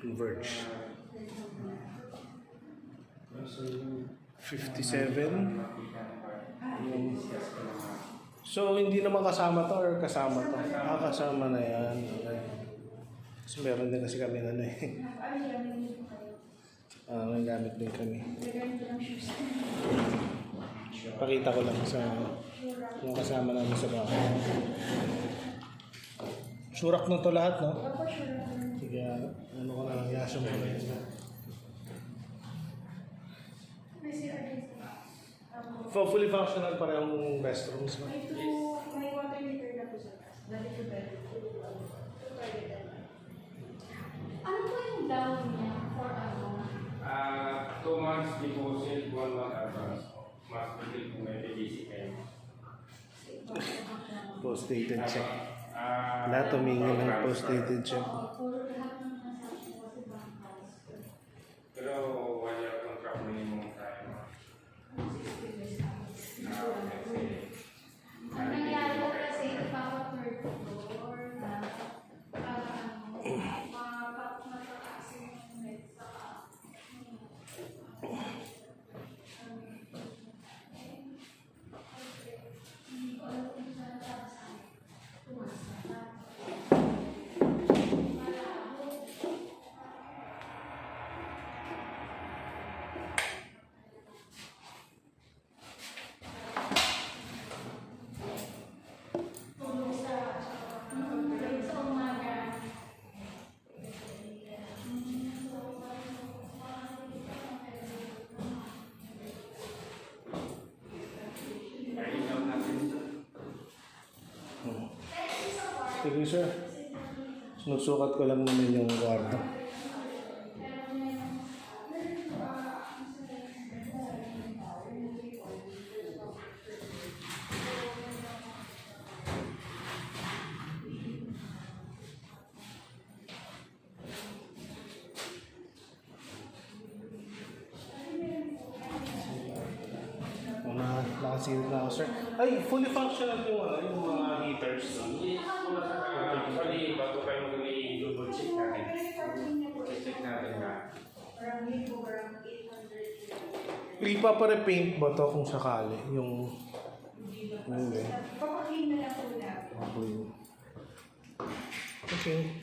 Converge. 57. So, hindi naman kasama to or kasama to? Kasama na yan. Okay. Kasi meron din kasi kami ano eh. May gamit din kami. Pakita ko lang sa yung kasama namin sa bahay. Surak na to lahat, no? Sige, ano ko na lang, yasong ko na yun. Fully functional parehong restrooms, no? May water meter na po sa taas. Dali po dali. Ano po yung down niya for ano? 2 months deposit, 1 month advance. Mas pagkil kung may PDC kayo. Post-dated check. Lahat tumingin ng post-dated check. Puro lahat ng transaction kasi bank house. Pero 1 year contract minimum tayo. Ang nangyari ko kasi ipapa-third floor na mapataas yung net sa hindi ko alam kung saan natapos tumas na. Sige, sir. Sinusukat ko lang naman yung kwarto. Nakasilip na ako, sir. Ay, fully functional yung mga heaters. Actually, bago kayo mag-double check natin. Check natin na. Ipapa-repaint ba to kung sakali? Yung... Hindi. Papakin na lang po na. Okay.